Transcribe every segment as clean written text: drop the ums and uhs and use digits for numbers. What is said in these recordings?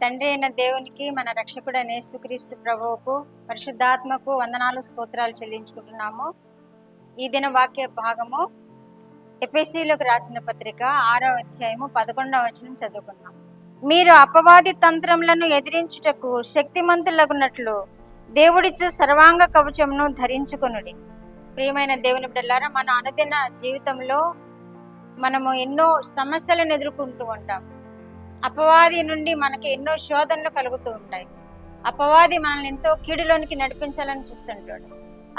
తండ్రి అయిన దేవునికి, మన రక్షకుడైన యేసుక్రీస్తు ప్రభువుకు, పరిశుద్ధాత్మకు వందనాలు స్తోత్రాలు చెల్లించుకుంటున్నాము. ఈ దిన వాక్య భాగము ఎఫెసీయులకు రాసిన పత్రిక 6వ అధ్యాయము 11వ వచనం చదువుకున్నాం. మీరు అపవాది తంత్రములను ఎదిరించుటకు శక్తిమంతులగునట్లు దేవుడిచ్చు సర్వాంగ కవచమును ధరించుకొనుడి. ప్రియమైన దేవుని బిడ్డలారా, మన అనుదిన జీవితంలో మనము ఎన్నో సమస్యలను ఎదుర్కొంటూ ఉంటాం. అపవాది నుండి మనకి ఎన్నో శోధనలు కలుగుతూ ఉంటాయి. అపవాది మనల్ని ఎంతో కీడులోనికి నడిపించాలని చూస్తుంటాడు.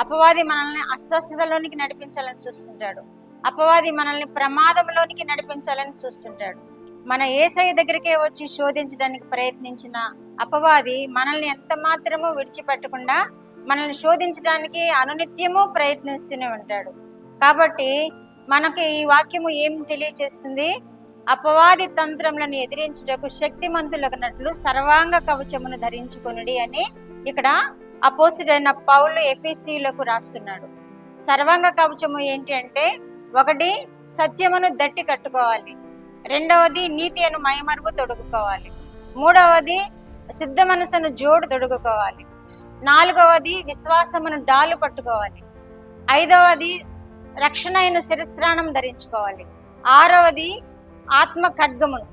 అపవాది మనల్ని అస్వస్థతలోనికి నడిపించాలని చూస్తుంటాడు. అపవాది మనల్ని ప్రమాదంలోనికి నడిపించాలని చూస్తుంటాడు. మన యేసయ్య దగ్గరికే వచ్చి శోధించడానికి ప్రయత్నించిన అపవాది మనల్ని ఎంత మాత్రమూ విడిచిపెట్టకుండా మనల్ని శోధించడానికి అనునిత్యము ప్రయత్నిస్తూనే ఉంటాడు. కాబట్టి మనకి ఈ వాక్యము ఏం తెలియజేస్తుంది? అపవాది తంత్రములను ఎదిరించుటకు శక్తిమంతులగినట్లు సర్వాంగ కవచమును ధరించుకొనుడి అని ఇక్కడ అపోస్తలుడైన పౌలు ఎఫెసీయులకు రాస్తున్నాడు. సర్వాంగ కవచము ఏంటి అంటే, ఒకటి సత్యమును దట్టి కట్టుకోవాలి, రెండవది నీతి అను మైమరుగు తొడుగుకోవాలి, మూడవది సిద్ధ మనసును జోడు తొడుగుకోవాలి, నాలుగవది విశ్వాసమును డాలు పట్టుకోవాలి, ఐదవది రక్షణ అయిన శిరస్త్రాణం ధరించుకోవాలి, ఆరవది ఆత్మ ఖడ్గమును,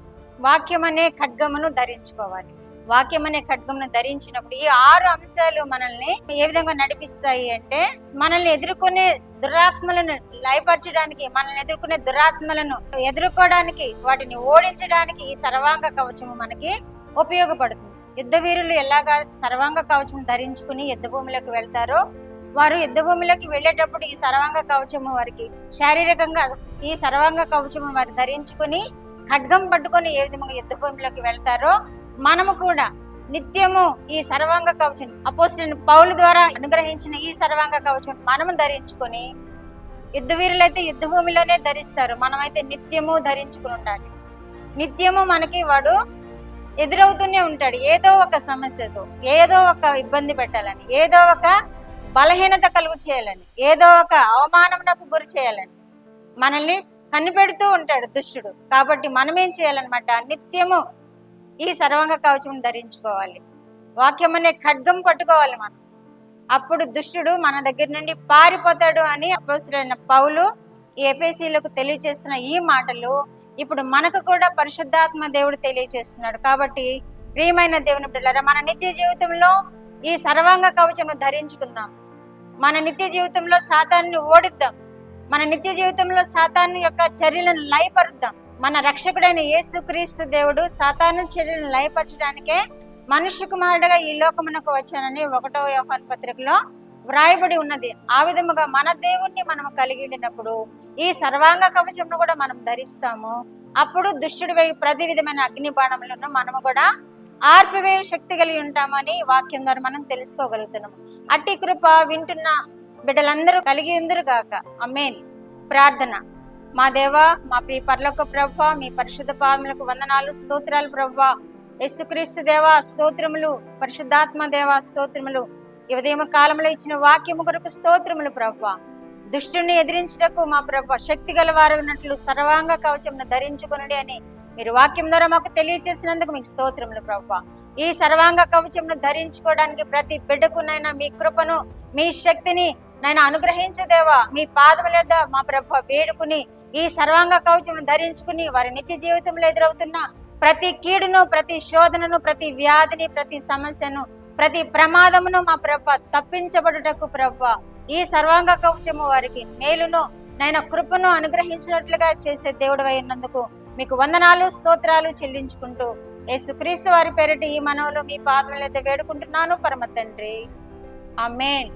వాక్యం అనే ఖడ్గమును ధరించుకోవాలి. వాక్యం అనే ఖడ్గమును ధరించినప్పుడు ఈ 6 అంశాలు మనల్ని ఏ విధంగా నడిపిస్తాయి అంటే, మనల్ని ఎదుర్కొనే దురాత్మలను లయపరచడానికి, మనల్ని ఎదుర్కొనే దురాత్మలను ఎదుర్కోవడానికి, వాటిని ఓడించడానికి ఈ సర్వాంగ కవచము మనకి ఉపయోగపడుతుంది. యుద్ధ వీరులు ఎలాగా సర్వాంగ కవచం ధరించుకుని యుద్ధ భూమిలోకి వెళ్తారో, వారు యుద్ధ భూమిలోకి వెళ్ళేటప్పుడు ఈ సర్వాంగ కవచము వారికి శారీరకంగా ఈ సర్వాంగ కవచము వారు ధరించుకుని ఖడ్గం పట్టుకొని ఏ విధంగా యుద్ధ భూమిలోకి వెళ్తారో, మనము కూడా నిత్యము ఈ సర్వాంగ కవచం అపోస్తలుడైన పౌలు ద్వారా అనుగ్రహించిన ఈ సర్వాంగ కవచం మనము ధరించుకొని, యుద్ధ వీరులైతే యుద్ధ భూమిలోనే ధరిస్తారు, మనమైతే నిత్యము ధరించుకుని ఉండాలి. నిత్యము మనకి వాడు ఎదురవుతూనే ఉంటాడు. ఏదో ఒక సమస్యతో, ఏదో ఒక ఇబ్బంది పెట్టాలని, ఏదో ఒక బలహీనత కలుగు చేయాలని, ఏదో ఒక అవమానమునకు గురి చేయాలని మనల్ని కనిపెడుతూ ఉంటాడు దుష్టుడు. కాబట్టి మనం ఏం చేయాలన్నమాట, నిత్యము ఈ సర్వాంగ కవచం ధరించుకోవాలి, వాక్యం అనే ఖడ్గం పట్టుకోవాలి మనం. అప్పుడు దుష్టుడు మన దగ్గర నుండి పారిపోతాడు అని అపోస్తలుడైన పౌలు ఈ ఎఫెసీయులకు తెలియజేస్తున్న ఈ మాటలు ఇప్పుడు మనకు కూడా పరిశుద్ధాత్మ దేవుడు తెలియజేస్తున్నాడు. కాబట్టి ప్రియమైన దేవుని బిడ్డలారా, మన నిత్య జీవితంలో ఈ సర్వాంగ కవచమును ధరించుకుందాం. మన నిత్య జీవితంలో సాతాన్ని ఓడిద్దాం. మన నిత్య జీవితంలో సాతాను యొక్క చర్యలను లయపరుద్దాం. మన రక్షకుడైన యేసుక్రీస్తు దేవుడు సాతాను చర్యలను లయపరచడానికే మనుష్య కుమారుడుగా ఈ లోకమునకు వచ్చానని 1వ యోహాను పత్రికలో వ్రాయబడి ఉన్నది. ఆ విధముగా మన దేవుణ్ణి మనము కలిగి ఉండినప్పుడు ఈ సర్వాంగ కవచమును కూడా మనం ధరిస్తాము. అప్పుడు దుష్టుడి వైపు ప్రతి విధమైన అగ్ని బాణములను మనము కూడా ఆర్పివేయ శక్తి కలిగి ఉంటామని వాక్యం ద్వారా మనం తెలుసుకోగలుగుతున్నాము. అట్టి కృప వింటున్న బిడ్డలందరూ కలిగి ఉందరు గాక. ఆమేన్. ప్రార్థన. మా దేవా, మా ప్రియ పరలోక ప్రభువా, మీ పరిశుద్ధ పాదములకు వందనాలు, స్తోత్రాలు ప్రభువా. యేసుక్రీస్తు దేవా స్తోత్రములు, పరిశుద్ధాత్మ దేవా స్తోత్రములు. ఈ ఉదయం కాలంలో ఇచ్చిన వాక్యము కొరకు స్తోత్రములు ప్రభువా. దుష్టుని ఎదిరించుటకు మా ప్రభువా శక్తి గల వారున్నట్లు సర్వాంగ కవచమును ధరించుకొనుడి అని మీరు వాక్యం ద్వారా మాకు తెలియజేసినందుకు మీకు స్తోత్రములు ప్రభువా. ఈ సర్వాంగ కవచమును ధరించుకోవడానికి ప్రతి బిడ్డకునైనా మీ కృపను, మీ శక్తిని నైనా అనుగ్రహించు దేవా. మీ పాదముల యొద్ద మా ప్రభువా వేడుకుని ఈ సర్వాంగ కవచమును ధరించుకుని వారి నిత్య జీవితంలో ఎదురవుతున్న ప్రతి కీడును, ప్రతి శోధనను, ప్రతి వ్యాధిని, ప్రతి సమస్యను, ప్రతి ప్రమాదమును మా ప్రభువా తప్పించబడుటకు ప్రభువా ఈ సర్వాంగ కవచము వారికి మేలును నైనా కృపను అనుగ్రహించినట్లుగా చేసే దేవుడు అయినందుకు మీకు వందనాలు, స్తోత్రాలు చెల్లించుకుంటూ యేసుక్రీస్తు వారి పేరిట ఈ మనవులు మీ పాదముల యొద్ద వేడుకుంటున్నాను పరమ తండ్రి. ఆమేన్.